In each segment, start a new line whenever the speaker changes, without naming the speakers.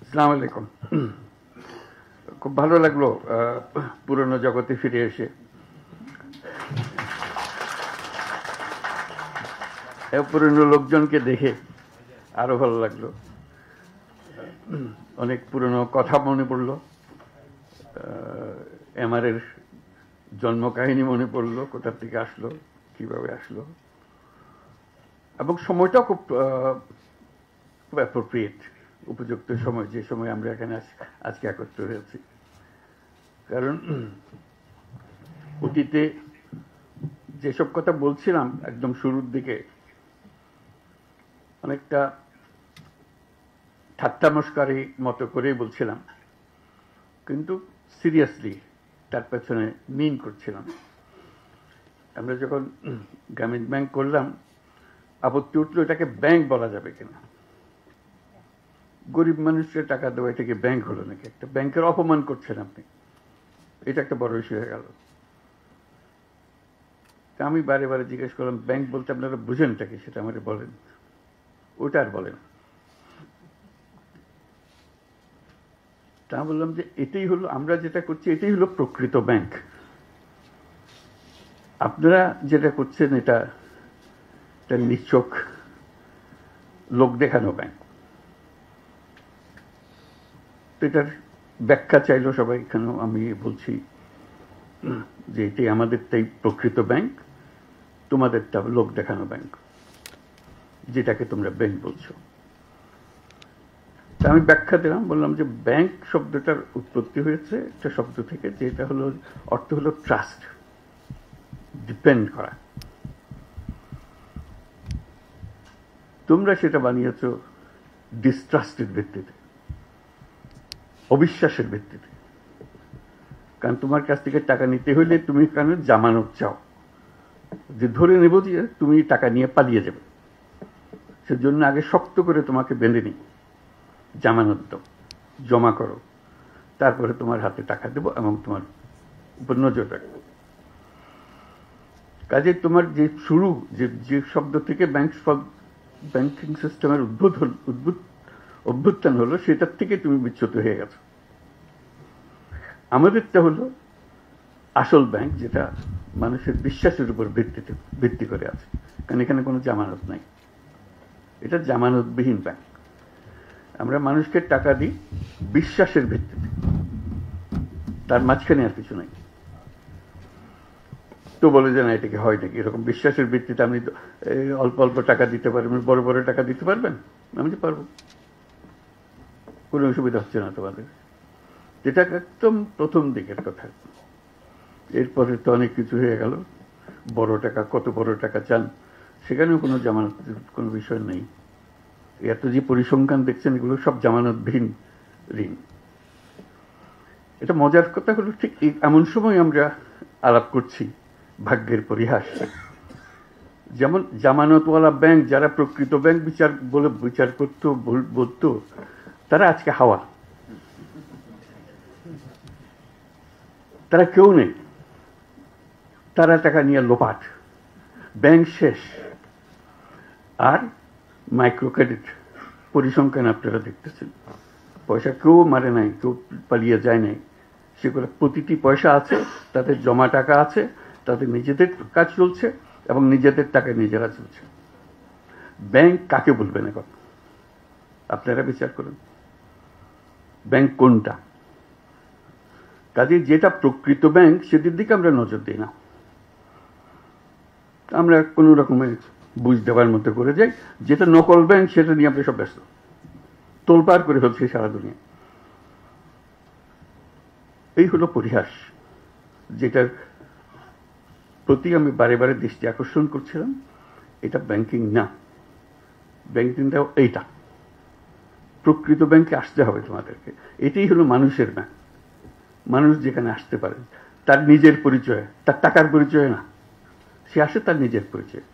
আসসালামু আলাইকুম। খুব ভালো লাগলো পুরনো জগতে ফিরে এসে। পুরনো লোকজনকে দেখে আরো ভালো লাগলো। অনেক পুরনো কথা মনে পড়লো। এমআরের জন্ম কাহিনী মনে পড়লো, কোথা থেকে আসলো, কিভাবে আসলো, এবং সময়টাও খুব অ্যাপ্রোপ্রিয়েট, উপযুক্ত সময়, যে সময় আমরা এখানে আজকে একত্র হয়েছি। কারণ অতীতে যেসব কথা বলছিলাম একদম শুরুর দিকে, অনেকটা ঠাট্টামস্কারি মতো করেই বলছিলাম, কিন্তু সিরিয়াসলি তার পেছনে মিন করছিলাম। আমরা যখন গ্রামীণ ব্যাংক করলাম, আপত্তি উঠলো এটাকে ব্যাংক বলা যাবে কিনা, গরিব মানুষের টাকা দেওয়া এটাকে ব্যাংক হলো নাকি, একটা ব্যাংকের অপমান করছেন আপনি, এটা একটা বড় ইস্যু হয়ে গেল। তা আমি বারে বারে জিজ্ঞেস করলাম, ব্যাংক বলতে আপনারা বুঝেনটা কি, সেটা আমাকে বলেন। ওটা আর বলেন। তা বললাম যে এটাই হলো, আমরা যেটা করছি এটাই হলো প্রকৃত ব্যাংক। আপনারা যেটা করছেন এটা নিছক লোক দেখানো ব্যাংক। তো এটার ব্যাখ্যা চাইলো সবাই, এখানেও আমি বলছি যে এটাই আমাদেরটাই প্রকৃত ব্যাংক, তোমাদেরটা লোক দেখানো ব্যাংক, যেটাকে তোমরা ব্যাংক বলছো। তা আমি ব্যাখ্যা দিলাম, বললাম যে ব্যাংক শব্দটার উৎপত্তি হয়েছে একটা শব্দ থেকে, যেটা হলো অর্থ হলো ট্রাস্ট, ডিপেন্ড করা। তোমরা সেটা বানিয়েছ ডিস্ট্রাস্টের ভিত্তিতে, অবিশ্বাসের ভিত্তিতে। কারণ তোমার কাছ থেকে টাকা নিতে হইলে তুমি কেন জামানত চাও, যে ধরে নেব যে তুমি টাকা নিয়ে পালিয়ে যাবে, সেজন্য আগে শক্ত করে তোমাকে বেঁধে নিই, জামানত দাও, জমা করো, তারপরে তোমার হাতে টাকা দেব এবং তোমার উপর নজর রাখবো। কাজে তোমার যে শুরু, যে শব্দ থেকে ব্যাংকিং সিস্টেমের অভ্যুত্থান হলো, সেটার থেকে তুমি বিচ্যুত হয়ে গেছো। আমাদেরটা হলো আসল ব্যাংক, যেটা মানুষের বিশ্বাসের উপর ভিত্তি করে আছে, কারণ এখানে কোনো জামানত নাই। এটা জামানতবিহীন ব্যাংক। আমরা মানুষকে টাকা দিই বিশ্বাসের ভিত্তিতে, তার মাঝখানে আর কিছু নাই। তো বলে যে না, এটাকে হয় নাকি, এরকম বিশ্বাসের ভিত্তিতে আপনি অল্প অল্প টাকা দিতে পারবেন, বড় বড় টাকা দিতে পারবেন? আমি যে পারবো, কোনো অসুবিধা হচ্ছে না তোমাদের। যেটা একদম প্রথম দিকের কথা। এরপরে তো অনেক কিছু হয়ে গেল, বড় টাকা, কত বড় টাকা চান, সেখানেও কোনো জামানতের কোনো বিষয় নেই। এত যে পরিসংখ্যান দেখছেন, এগুলো সব জামানতবিহীন ঋণ। এটা মজার কথা হলো, ঠিক এমন সময় আমরা আলাপ করছি, ভাগ্যের পরিহাস। যেমন জামানতওয়ালা ব্যাংক, যারা প্রকৃত ব্যাংক বিচার করতো, বলতো, তারা আজকে হাওয়া, তারা কেউ নেই, তারা টাকা নিয়ে লোপাট, ব্যাংক শেষ। আর মাইক্রো ক্রেডিট পরিসংখ্যান আপনারা দেখতেছেন, পয়সা কেউ মারে নাই, কেউ পালিয়ে যায় নাই, সেগুলো প্রতিটি পয়সা আছে, তাদের জমা টাকা আছে, তাদের নিজেদের কাজ চলছে এবং নিজেদের টাকা নিজেরা চলছে। ব্যাংক কাকে বলবেন এখন? আপনারা বিচার করুন, ব্যাংক কোনটা? কাজে যেটা প্রকৃত ব্যাংক, সেদিক দিকে আমরা নজর দিই না। আমরা কোনো রকমের বুঝ দেওয়ার মতো করে যাই। যেটা নকল ব্যাংক, সেটা নিয়ে আমরা সব ব্যস্ত, তোলপাড় করে ফেলছি সারা দুনিয়া। এই হলো পরিহাস, যেটার প্রতি আমি বারে বারে দৃষ্টি আকর্ষণ করছিলাম। এটা ব্যাংকিং না, ব্যাংকিংটাও এইটা। প্রকৃত ব্যাংকে আসতে হবে তোমাদেরকে। এটাই হলো মানুষের ব্যাংক। মানুষ যেখানে আসতে পারে, তার নিজের পরিচয়, তার টাকার পরিচয় না, সে আসে তার নিজের পরিচয়।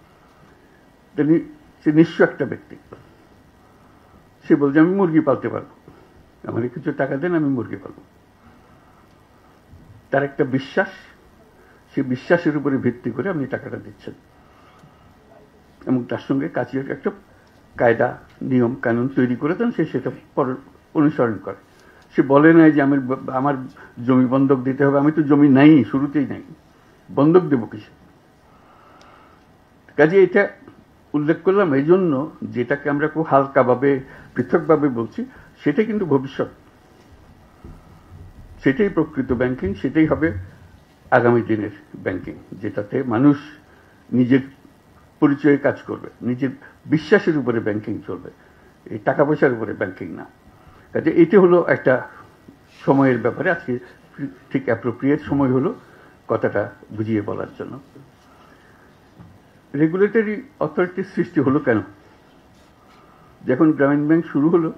সে নিঃস্ব একটা ব্যক্তি, সে বলছে আমি মুরগি পালতে পারবো, আমাকে কিছু টাকা দেন, আমি মুরগি পালবো। তার একটা বিশ্বাস, সে বিশ্বাসের উপরে ভিত্তি করে আপনি টাকাটা দিচ্ছেন, এবং তার সঙ্গে কাজের একটা কায়দা, নিয়ম কানুন তৈরি করে দেন, সে সেটা অনুসরণ করে। সে বলে নাই যে আমার জমি বন্ধক দিতে হবে, আমি তো জমি নাই, শুরুতেই নাই, বন্ধক দেব কিসে? কাজে এটা উল্লেখ করলাম এই জন্য, যেটাকে আমরা খুব হালকাভাবে পৃথকভাবে বলছি, সেটা কিন্তু ভবিষ্যৎ, সেটাই প্রকৃত ব্যাংকিং, সেটাই হবে আগামী দিনের ব্যাংকিং, যেটাতে মানুষ নিজের পরিচয়ে কাজ করবে, নিজের বিশ্বাসের উপরে ব্যাংকিং চলবে, এই টাকা পয়সার উপরে ব্যাংকিং না। কাজে এটি হলো একটা সময়ের ব্যাপারে, আজকে ঠিক অ্যাপ্রোপ্রিয়েট সময় হলো কথাটা বুঝিয়ে বলার জন্য। রেগুলেটরি অথরিটির সৃষ্টি হলো কেন? যখন গ্রামীণ ব্যাংক শুরু হলো,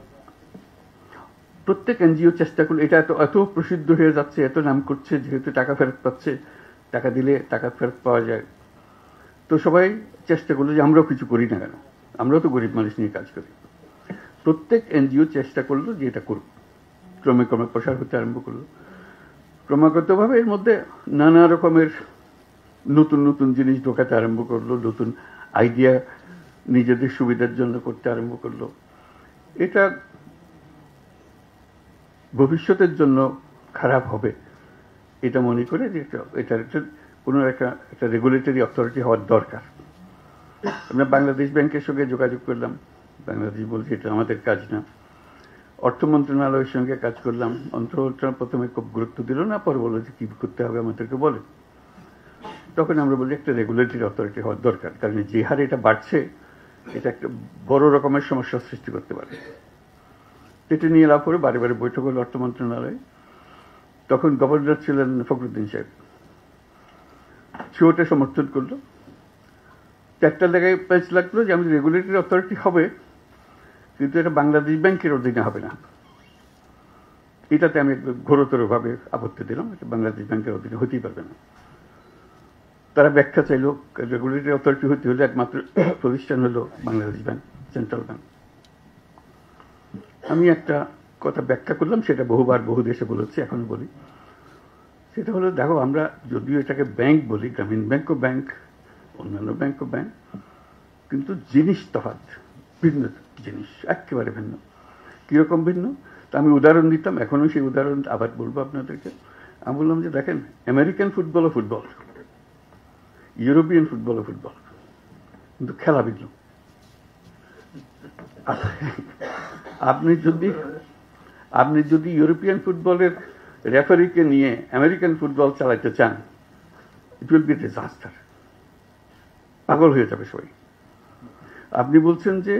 প্রত্যেক এনজিও চেষ্টা করলো, এটা এত প্রসিদ্ধ হয়ে যাচ্ছে, এত নাম করছে, যেহেতু টাকা ফেরত পাচ্ছে, টাকা দিলে টাকা ফেরত পাওয়া যায়, তো সবাই চেষ্টা করলো যে আমরাও কিছু করি না কেন, আমরাও তো গরিব মানুষ নিয়ে কাজ করি। প্রত্যেক এনজিও চেষ্টা করলো যে এটা করুক, ক্রমে ক্রমে প্রসার হতে আরম্ভ করলো। ক্রমাগতভাবে এর মধ্যে নানা রকমের নতুন নতুন জিনিস ঢোকাতে আরম্ভ করলো, নতুন আইডিয়া নিজেদের সুবিধার জন্য করতে আরম্ভ করলো। এটা ভবিষ্যতের জন্য খারাপ হবে এটা মনে করে যে এটার কোনো একটা রেগুলেটরি অথরিটি হওয়ার দরকার। আমরা বাংলাদেশ ব্যাংকের সঙ্গে যোগাযোগ করলাম, বাংলাদেশ বলছে এটা আমাদের কাজ না। অর্থ মন্ত্রণালয়ের সঙ্গে কাজ করলাম, অর্থ মন্ত্রণালয় প্রথমে খুব গুরুত্ব দিল না, পরে বললো যে কি করতে হবে আমাদেরকে বলে। তখন আমরা বলি একটা রেগুলেটরি অথরিটি হওয়ার দরকার, কারণ যে হারে এটা বাড়ছে, এটা একটা বড় রকমের সমস্যার সৃষ্টি করতে পারে। এটা নিয়ে লাভ করে বারে বারে বৈঠক হল অর্থ মন্ত্রণালয়ে। তখন গভর্নর ছিলেন ফখরুদ্দিন সাহেব, সে ওটা সমর্থন করলো। একটা জায়গায় প্যাচ লাগলো যে আমাদের রেগুলেটরি অথরিটি হবে, কিন্তু এটা বাংলাদেশ ব্যাংকের অধীনে হবে না। এটাতে আমি ঘোরতরভাবে আপত্তি দিলাম, এটা বাংলাদেশ ব্যাংকের অধীনে হতেই পারবে না। তারা ব্যাখ্যা চাইলো, রেগুলেটরি অথরিটি হতে হলে একমাত্র প্রতিষ্ঠান হলো বাংলাদেশ ব্যাংক, সেন্ট্রাল ব্যাংক। আমি একটা কথা ব্যাখ্যা করলাম, সেটা বহুবার বহু দেশে বলেছি, এখনো বলি। সেটা হলো, দেখো আমরা যদিও এটাকে ব্যাংক বলি, গ্রামীণ ব্যাংকও ব্যাংক, অন্যান্য ব্যাংকও ব্যাংক, কিন্তু জিনিস তফাৎ, ভিন্ন জিনিস, একেবারে ভিন্ন। কিরকম ভিন্ন? তা আমি উদাহরণ দিতাম, এখনো সেই উদাহরণ আবার বলবো আপনাদেরকে। আমি বললাম যে দেখেন, আমেরিকান ফুটবলও ফুটবল, ইউরোপিয়ান ফুটবলও ফুটবল, কিন্তু খেলা ভিন্ন। আপনি যদি ইউরোপিয়ান ফুটবলের রেফারিকে নিয়ে আমেরিকান ফুটবল চালাতে চান, ইট উইল বি ডিজাস্টার, পাগল হয়ে যাবে সবাই। আপনি বলছেন যে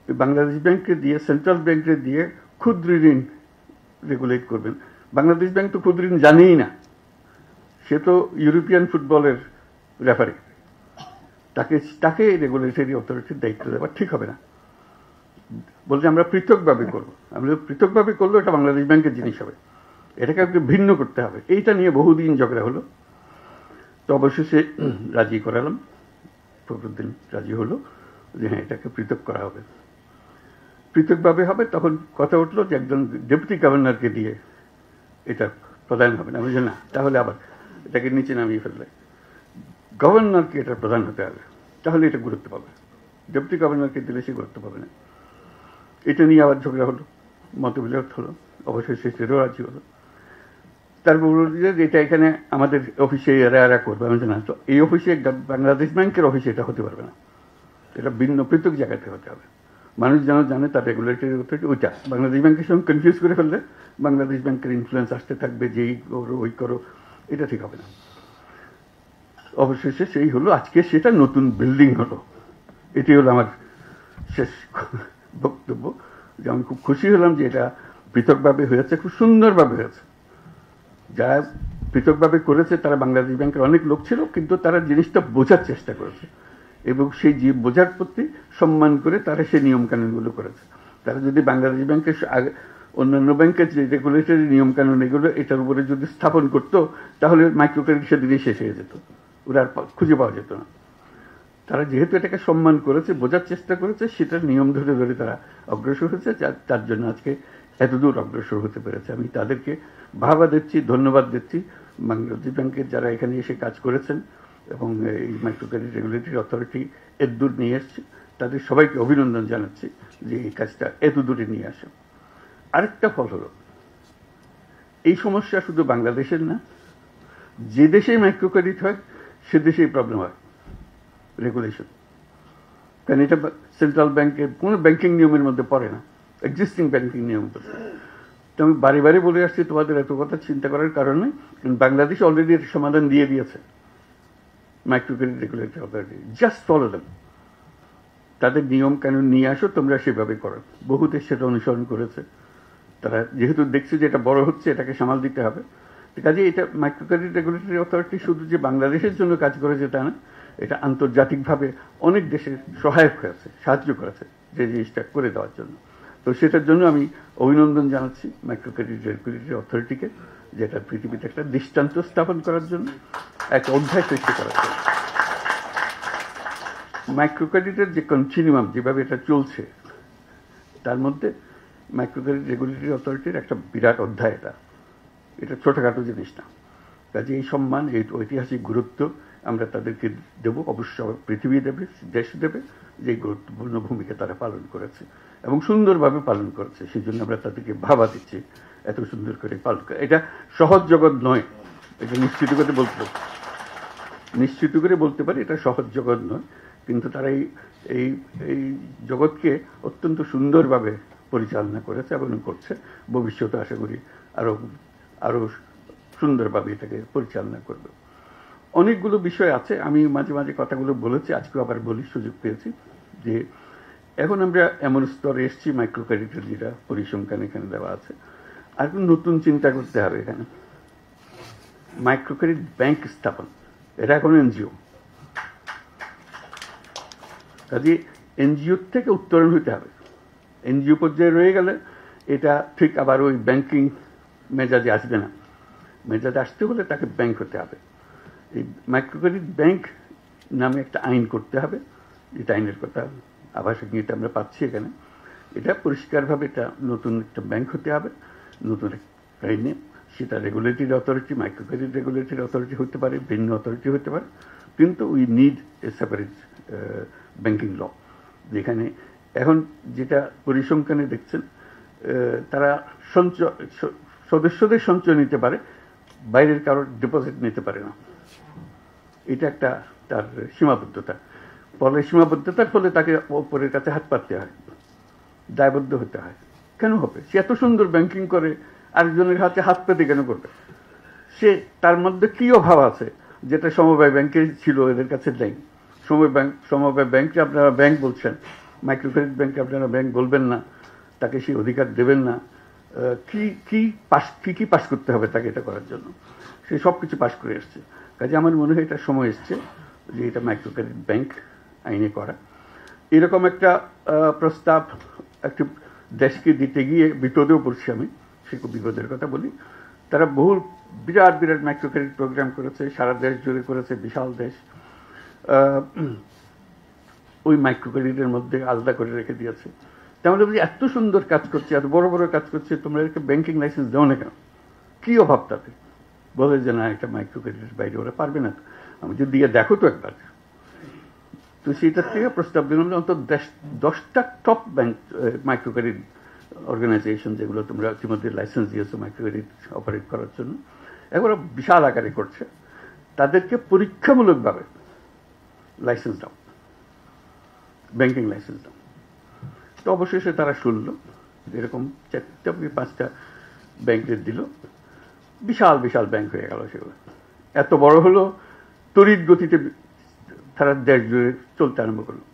বাংলাদেশ ব্যাংকে দিয়ে, সেন্ট্রাল ব্যাংকে দিয়ে ক্ষুদ্র ঋণ রেগুলেট করবেন। বাংলাদেশ ব্যাংক তো ক্ষুদ্র ঋণ জানেই না, সে তো ইউরোপিয়ান ফুটবলের রেফারি, তাকে রেগুলেটরি অথরিটির দায়িত্ব দেওয়া ঠিক হবে না। বলছে আমরা পৃথকভাবে করবো, আমরা পৃথকভাবে করলেও এটা বাংলাদেশ ব্যাংকের জিনিস হবে, এটাকে একটু ভিন্ন করতে হবে। এইটা নিয়ে বহুদিন ঝগড়া হলো, তো অবশেষে রাজি করালাম, ফখরুদ্দিন রাজি হলো যে হ্যাঁ এটাকে পৃথক করা হবে, পৃথকভাবে হবে। তখন কথা উঠলো যে একজন ডেপুটি গভর্নরকে দিয়ে এটা প্রধান হবে না। আমি বলছি না, তাহলে আবার এটাকে নিচে নামিয়ে ফেললে গভর্নরকে এটা প্রধান হতে হবে, তাহলে এটা গুরুত্ব পাবে। ডেপুটি গভর্নরকে দিলে সে গুরুত্ব পাবে না। এটা নিয়ে আবার ঝগড়া হলো, মতবিরোধ হলো, অবশেষে সেটাও রাজি হলো। তারপর বলল যে এটা এখানে আমাদের অফিসে এরা করবে। আমি না, তো এই অফিসে, বাংলাদেশ ব্যাংকের অফিসে এটা হতে পারবে না, এটা ভিন্ন পৃথক জায়গাতে হতে হবে। মানুষ যেন জানে তার রেগুলেটরি অথরিটি ওইটা। বাংলাদেশ ব্যাংকের সঙ্গে কনফিউজ করে ফেললে বাংলাদেশ ব্যাংকের ইনফ্লুয়েন্স আসতে থাকবে, যেই করো ওই করো, এটা ঠিক হবে না। অবশেষে সেই হলো, আজকে সেটা নতুন বিল্ডিং হলো। এটি হলো আমার শেষ বক্তব্য, যে আমি খুব খুশি হলাম যে এটা পৃথকভাবে হয়েছে, খুব সুন্দরভাবে হয়েছে। যারা পৃথকভাবে করেছে তারা বাংলাদেশ ব্যাংকের অনেক লোক ছিল, কিন্তু তারা জিনিসটা বোঝার চেষ্টা করেছে এবং সেই যে বোঝার প্রতি সম্মান করে তারা সেই নিয়মকানুনগুলো করেছে। তারা যদি বাংলাদেশ ব্যাংকের অন্যান্য ব্যাংকের যে রেগুলেটরি নিয়মকানুন এগুলো এটার উপরে যদি স্থাপন করতো, তাহলে মাইক্রো ক্রেডিট সেদিনই শেষ হয়ে যেত, ওরা আর খুঁজে পাওয়া যেত না। তারা যেহেতু এটাকে সম্মান করেছে, বোঝার চেষ্টা করেছে, সেটার নিয়ম ধরে ধরে তারা অগ্রসর হয়েছে, তার জন্য আজকে এতদূর অগ্রসর হতে পেরেছে। আমি তাদেরকে বাহবা দিচ্ছি, ধন্যবাদ দিচ্ছি। বাংলাদেশ ব্যাংকের যারা এখানে এসে কাজ করেছেন এবং এই মাইক্রো ক্রেডিট রেগুলেটরি অথরিটি এতদূর নিয়ে এসছে, তাদের সবাইকে অভিনন্দন জানাচ্ছি যে এই কাজটা এত দূরে নিয়ে আসে। আরেকটা ফল হলো, এই সমস্যা শুধু বাংলাদেশের না, যে দেশে মাইক্রো ক্রেডিট হয় সে দেশেই প্রবলেম হয় রেগুলেশন। কারণ এটা সেন্ট্রাল ব্যাংকের কোনো ব্যাংকিং নিয়মের মধ্যে পড়ে না, এক্সিস্টিং ব্যাংকিং নিয়ম। তো আমি বারে বারে বলে আসছি তোমাদের এত কথা চিন্তা করার কারণে, বাংলাদেশ অলরেডি এর সমাধান দিয়ে দিয়েছে। Micro credit regulatory authority, just follow them, তাদের নিয়ম কানুন নিয়ে আসো, তোমরা সেভাবে করো। বহু দেশ সেটা অনুসরণ করেছে। তারা যেহেতু দেখছে যে এটা বড় হচ্ছে, এটাকে সামাল দিতে হবে, কাজে এটা মাইক্রো ক্রেডিট রেগুলেটরি অথরিটি শুধু যে বাংলাদেশের জন্য কাজ করেছে তা না, এটা আন্তর্জাতিকভাবে অনেক দেশের সহায়ক হয়েছে, সাহায্য করেছে যে জিনিসটা করে দেওয়ার জন্য। তো সেটার জন্য আমি অভিনন্দন জানাচ্ছি মাইক্রো ক্রেডিট রেগুলেটরি অথরিটিকে, যেটা পৃথিবীতে একটা দৃষ্টান্ত স্থাপন করার জন্য, একটা অধ্যায় সৃষ্টি করার জন্য। মাইক্রো ক্রেডিটের যে কন্টিনিউয়াম যেভাবে এটা চলছে, তার মধ্যে মাইক্রো ক্রেডিট রেগুলেটরি অথরিটির একটা বিরাট অধ্যায়। এটা ছোটখাটো জিনিস না। কাজে এই সম্মান, এই ঐতিহাসিক গুরুত্ব আমরা তাদেরকে দেব, অবশ্য পৃথিবী দেবে, দেশ দেবে, যে গুরুত্বপূর্ণ ভূমিকা তারা পালন করেছে এবং সুন্দরভাবে পালন করেছে। সেই জন্য আমরা তাদেরকে ভাবা দিচ্ছি এত সুন্দর করে পালন করে। এটা সহজ জগৎ নয়, এটা নিশ্চিত করে বলতে পারি এটা সহজ জগৎ নয়, কিন্তু তারা এই এই জগৎকে অত্যন্ত সুন্দরভাবে পরিচালনা করেছে এবং করছে। ভবিষ্যতে আশা করি আরো সুন্দরভাবে এটাকে পরিচালনা করবে। অনেকগুলো বিষয় আছে, আমি মাঝে মাঝে কথাগুলো বলেছি, আজকেও আবার বলি, সুযোগ পেয়েছি, যে এখন আমরা এমন স্তরে এসেছি, মাইক্রো ক্রেডিটের যেটা পরিসংখ্যান এখানে দেওয়া আছে, আর নতুন চিন্তা করতে হবে। এখানে মাইক্রো ক্রেডিট ব্যাংক স্থাপন, এটা এখন এনজিও। কাজে এনজিওর থেকে উত্তরণ হতে হবে। এনজিও পর্যায়ে রয়ে গেলে এটা ঠিক আবার ওই ব্যাংকিং মেজাজে আসবে না। মেজাজে আসতে হলে তাকে ব্যাংক হতে হবে। এই মাইক্রো ক্রেডিট ব্যাংক নামে একটা আইন করতে হবে, যেটা আইনের কথা আভাসিক নিতে আমরা পাচ্ছি এখানে। এটা পরিষ্কারভাবে এটা নতুন একটা ব্যাংক হতে হবে, নতুন একটা আইনে। সেটা regulatory authority, micro credit regulatory authority হতে পারে, ভিন্ন অথরিটি হতে পারে, কিন্তু we need a separate banking law. যেখানে এখন যেটা পরিসংখ্যানে দেখছেন, তারা সদস্যদের সঞ্চয় নিতে পারে, বাইরের কারোর ডিপোজিট নিতে পারে না। এটা একটা তার সীমাবদ্ধতা। সীমাবদ্ধতার ফলে তাকে ওপরের কাছে হাত পাততে হয়, দায়বদ্ধ হতে হয়। কেন হবে? সে এত সুন্দর ব্যাংকিং করে, আরেকজনের হাতে হাত পেতে কেন করবে? সে তার মধ্যে কি অভাব আছে যেটা সমবায় ব্যাংকে ছিল, এদের কাছে নেই। সমবায় ব্যাংকে আপনারা ব্যাংক বলছেন, মাইক্রো ক্রেডিট ব্যাংকে আপনারা ব্যাংক বলবেন না, তাকে সেই অধিকার দেবেন না। কি পাশ করতে হবে তাকে এটা করার জন্য? সে সব কিছু পাশ করে এসছে। কাজে আমার মনে হয় এটা সময় এসছে যে এটা মাইক্রো ক্রেডিট ব্যাংক আইনে করা। এরকম একটা প্রস্তাব একটি দেশকে দিতে গিয়ে বিপদেও পড়ছি আমি। সে খুব বিপদের কথা বলি। তারা বহু বিরাট মাইক্রো ক্রেডিট প্রোগ্রাম করেছে, সারা দেশ জুড়ে করেছে, বিশাল দেশ। ওই মাইক্রো ক্রেডিটের মধ্যে আলাদা করে রেখে দিয়েছে। তাহলে এত সুন্দর কাজ করছে, এত বড় বড় কাজ করছে, তোমরা একে ব্যাংকিং লাইসেন্স দাও না কেন? কি অভাব তাতে? বলে যে না, এটা মাইক্রো ক্রেডিটের বাইরে ওরা পারবে না। আমি যদি দিয়ে দেখো তো একবার। তো সেটার থেকে প্রস্তাব দিলাম যে অন্তত 10টা top bank micro credit organisation, যেগুলো তোমরা ইতিমধ্যে লাইসেন্স দিয়েছো মাইক্রো ক্রেডিট অপারেট করার জন্য, এগুলো বিশাল আকারে করছে, তাদেরকে পরীক্ষামূলকভাবে লাইসেন্স দাও, ব্যাংকিং লাইসেন্স দাও। তো অবশেষে তারা শুনল, এরকম 4-5টা ব্যাংকের দিল, বিশাল ব্যাংক হয়ে গেল সেগুলো। এত বড় হলো, তড়িৎ গতিতে তারা দেশ জুড়ে চলতে আরম্ভ করলো।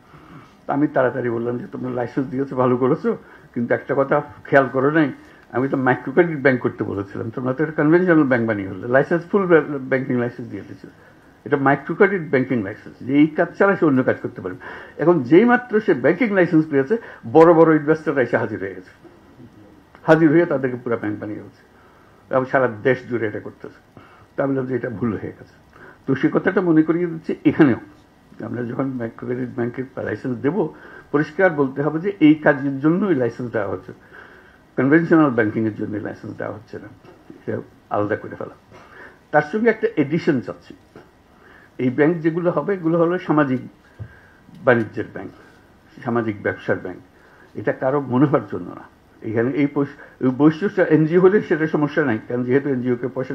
আমি তাড়াতাড়ি বললাম যে তোমরা লাইসেন্স দিয়েছো, ভালো করেছো, কিন্তু একটা কথা খেয়াল করো নাই, আমি তো মাইক্রো ক্রেডিট ব্যাংক করতে বলেছিলাম, তোমরা তো একটা কনভেনশনাল ব্যাংক বানিয়ে হলো। লাইসেন্স ফুল ব্যাংকিং লাইসেন্স দিয়ে দিয়েছে, এটা মাইক্রো ক্রেডিট ব্যাংকিং লাইসেন্স, যে এই কাজ ছাড়া সে অন্য কাজ করতে পারবে। এখন যেই মাত্র সে ব্যাংকিং লাইসেন্স পেয়েছে, বড় ইনভেস্টররা এসে হাজির হয়ে গেছে, হাজির হয়ে তাদেরকে পুরো ব্যাংক বানিয়ে গেছে এবং সারা দেশ জুড়ে এটা করতেছে। তা বললাম যে এটা ভুল হয়ে গেছে। তো সে কথাটা মনে করিয়ে দিচ্ছে এখানেও, আমরা যখন মাইক্রো ক্রেডিট ব্যাংকের লাইসেন্স দেব, পরিষ্কার বলতে হবে যে এই কাজের জন্যই লাইসেন্স দেওয়া হচ্ছে, কনভেনশনাল ব্যাংকিং এর জন্য লাইসেন্স দেওয়া হচ্ছে না, এটা আলাদা করে ফেলা। তার সঙ্গে একটা এডিশন চাচ্ছি, এই ব্যাংক যেগুলো হবে, এগুলো হলো সামাজিক বাণিজ্যের ব্যাংক, সামাজিক ব্যবসার ব্যাংক। এটা কারো মুনাফার জন্য না, এখানে এই বৈশিষ্ট্য এনজিও হলে সেটা সমস্যা নাই, কারণ যেহেতু এনজিওকে পয়সা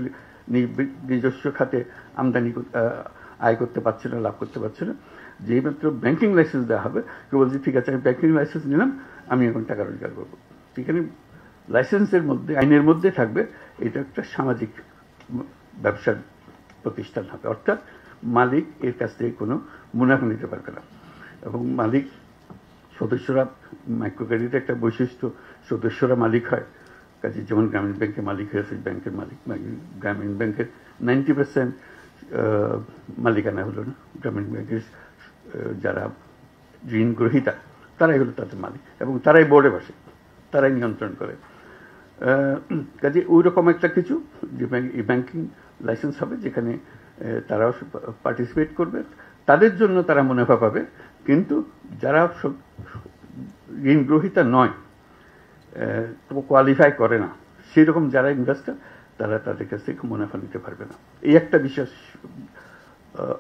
নিজস্ব খাতে আমদানি আয় করতে পারছে না, লাভ করতে পারছে না। যেই মাত্র ব্যাংকিং লাইসেন্স দেওয়া হবে, কেউ বলছে ঠিক আছে আমি ব্যাংকিং লাইসেন্স নিলাম, আমি এখন টাকা রোজগার করবো। এখানে লাইসেন্সের মধ্যে, আইনের মধ্যে থাকবে এটা একটা সামাজিক ব্যবসার প্রতিষ্ঠান হবে, অর্থাৎ মালিক এর কাছ থেকে কোনো মুনাফা নিতে পারবে না। এবং মালিক সদস্যরা, মাইক্রো ক্রেডিটের একটা বৈশিষ্ট্য, সদস্যরা মালিক হয়। কাজে যেমন গ্রামীণ ব্যাংকে মালিক হয়েছে ব্যাংকের মালিক, গ্রামীণ ব্যাংকের 90% মালিকানা হলো না, গ্রামীণ ব্যাংকের যারা ঋণ গ্রহীতা তারাই হলো তাদের মালিক, এবং তারাই বোর্ডে বসে, তারাই নিয়ন্ত্রণ করে। কাজে ওই রকম একটা কিছু যে ব্যাংকিং লাইসেন্স হবে, যেখানে তারাও পার্টিসিপেট করবে, তাদের জন্য তারা মুনাফা পাবে। কিন্তু যারা ঋণ গ্রহীতা নয়, কোয়ালিফাই করে না, সেই রকম যারা ইনভেস্টর, তারা তাদের কাছ থেকে মুনাফা নিতে পারবে না। এই একটা বিশেষ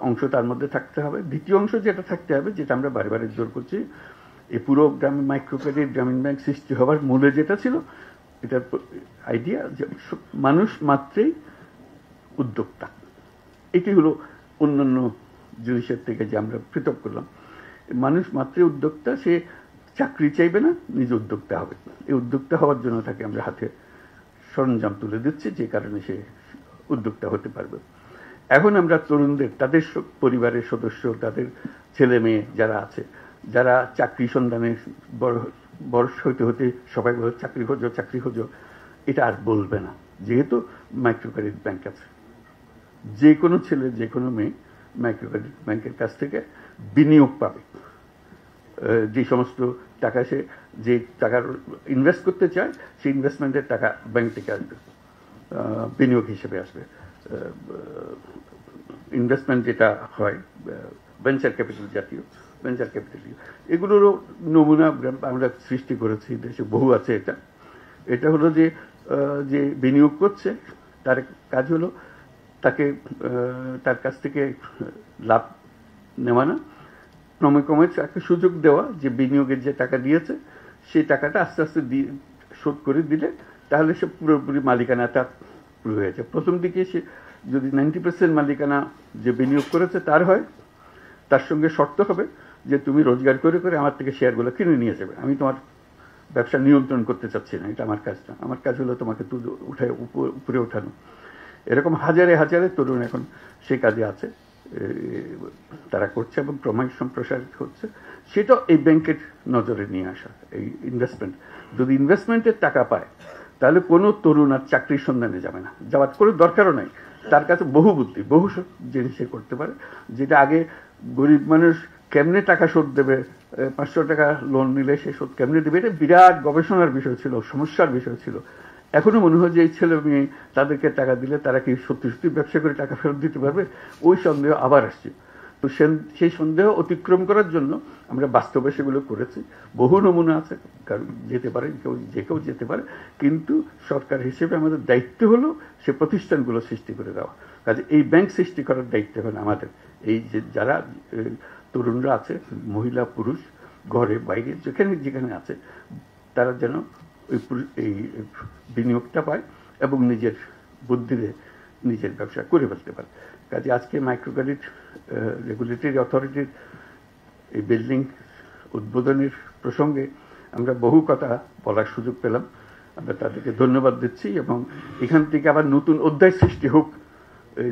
অংশ তার মধ্যে থাকতে হবে। দ্বিতীয় অংশ যেটা থাকতে হবে, যেটা আমরা বারে বারে জোর করছি, এই পুরো গ্রামীণ মাইক্রো ক্রেডিট গ্রামীণ ব্যাংক সৃষ্টি হওয়ার মূলে যেটা ছিল, এটার আইডিয়া যে মানুষ মাত্রেই উদ্যোক্তা। এটি হলো অন্যান্য জিনিসের থেকে যে আমরা পৃথক করলাম। মানুষ মাত্রই উদ্যোক্তা, সে চাকরি চাইবে না, নিজে উদ্যোক্তা হবে। এই উদ্যোক্তা হওয়ার জন্য তাকে আমরা হাতে সরঞ্জাম তুলে দিচ্ছি, যে কারণে সে উদ্যোক্তা হতে পারবে। এখন আমরা তরুণদের, তাদের পরিবারের সদস্য, তাদের ছেলে মেয়ে যারা আছে, যারা চাকরি সন্ধানে বয়স হতে হতে সবাই বলে চাকরি খোঁজো চাকরি খোঁজো, এটা আর বলবে না, যেহেতু মাইক্রো ক্রেডিট ব্যাংক আছে। যে কোনো ছেলে, যে কোনো মেয়ে মাইক্রো ক্রেডিট ব্যাংকের কাছ থেকে বিনিয়োগ পাবে। যে সমস্ত টাকা সে, যে টাকার ইনভেস্ট করতে চায়, সেই ইনভেস্টমেন্টের টাকা ব্যাংক থেকে আসবে, বিনিয়োগ হিসেবে আসবে। ইনভেস্টমেন্ট যেটা হয় ভেঞ্চার ক্যাপিটাল জাতীয়, ভেঞ্চার ক্যাপিটাল, এগুলোরও নমুনা আমরা সৃষ্টি করেছি, দেশে বহু আছে। এটা হলো যে যে বিনিয়োগ করছে তার কাজ হলো তাকে তার কাছ থেকে লাভ নেওয়া না, ক্রমে ক্রমে তাকে সুযোগ দেওয়া, যে বিনিয়োগের যে টাকা দিয়েছে সেই টাকাটা আস্তে আস্তে শোধ করে দিলে তাহলে সে পুরোপুরি মালিকানা তার পুরো হয়েছে। প্রথম দিকে সে যদি 90% মালিকানা যে বিনিয়োগ করেছে তার হয়, তার সঙ্গে শর্ত হবে যে তুমি রোজগার করে করে আমার থেকে শেয়ারগুলো কিনে নিয়ে যাবে, আমি তোমার ব্যবসা নিয়ন্ত্রণ করতে চাচ্ছি না, এটা আমার কাজ না, আমার কাজ হলো তোমাকে উঠে উপরে ওঠানো। এরকম হাজারে হাজারে তরুণ এখন সেই কাজে আছে, তারা করছে এবং ক্রমশ সম্প্রসারিত হচ্ছে। সেটা এই ব্যাংকের নজরে নিয়ে আসা, এই ইনভেস্টমেন্ট। যদি ইনভেস্টমেন্টের টাকা পায় তাহলে কোনো তরুণ আর চাকরির সন্ধানে যাবে না, যাওয়ার কোনো দরকারও নাই। তার কাছে বহু বুদ্ধি, বহু জিনিস সে করতে পারে, যেটা আগে গরিব মানুষ কেমনে টাকা শোধ দেবে, 500 টাকা লোন নিলে সে শোধ কেমনে দেবে, এটা বিরাট গবেষণার বিষয় ছিল, সমস্যার বিষয় ছিল। এখনো মনে হয় যে এই ছেলে মেয়ে, তাদেরকে টাকা দিলে তারা কি সত্যি সত্যি ব্যবসা করে টাকা ফেরত দিতে পারবে, ওই সন্দেহ আবার আসছে। তো সেই সন্দেহ অতিক্রম করার জন্য আমরা বাস্তবে সেগুলো করেছি। বহু নমুনা আছে, কারণ যেতে পারে, যে কেউ যেতে পারে, কিন্তু সরকার হিসেবে আমাদের দায়িত্ব হলো সে প্রতিষ্ঠানগুলো সৃষ্টি করে দেওয়া। কাজে এই ব্যাংক সৃষ্টি করার দায়িত্ব হলো আমাদের। এই যে যারা তরুণরা আছে, মহিলা পুরুষ, ঘরে বাইরে যেখানে যেখানে আছে, তারা যেন এই বিনিয়োগটা পায় এবং নিজের বুদ্ধিতে নিজের ব্যবসা করে ফেলতে পারে। কাজে আজকে মাইক্রো ক্রেডিট রেগুলেটরি অথরিটির এই বিল্ডিং উদ্বোধনের প্রসঙ্গে আমরা বহু কথা বলার সুযোগ পেলাম, আমরা তাদেরকে ধন্যবাদ দিচ্ছি। এবং এখান থেকে আবার নতুন অধ্যায় সৃষ্টি হোক,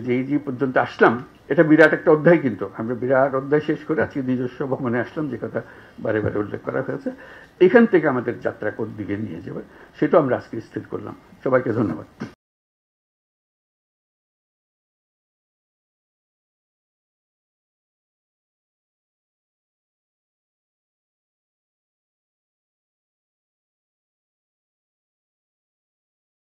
যে এই যে পর্যন্ত আসলাম, এটা বিরাট একটা অধ্যায়, কিন্তু আমরা বিরাট অধ্যায় শেষ করে আজকে নিজস্ব ভবনে আসলাম, যে কথা বারে বারে উল্লেখ করা হয়েছে। এখান থেকে আমাদের যাত্রা কোন দিকে নিয়ে যাবে সেটাও আমরা আজকে স্থির করলাম। সবাইকে ধন্যবাদ।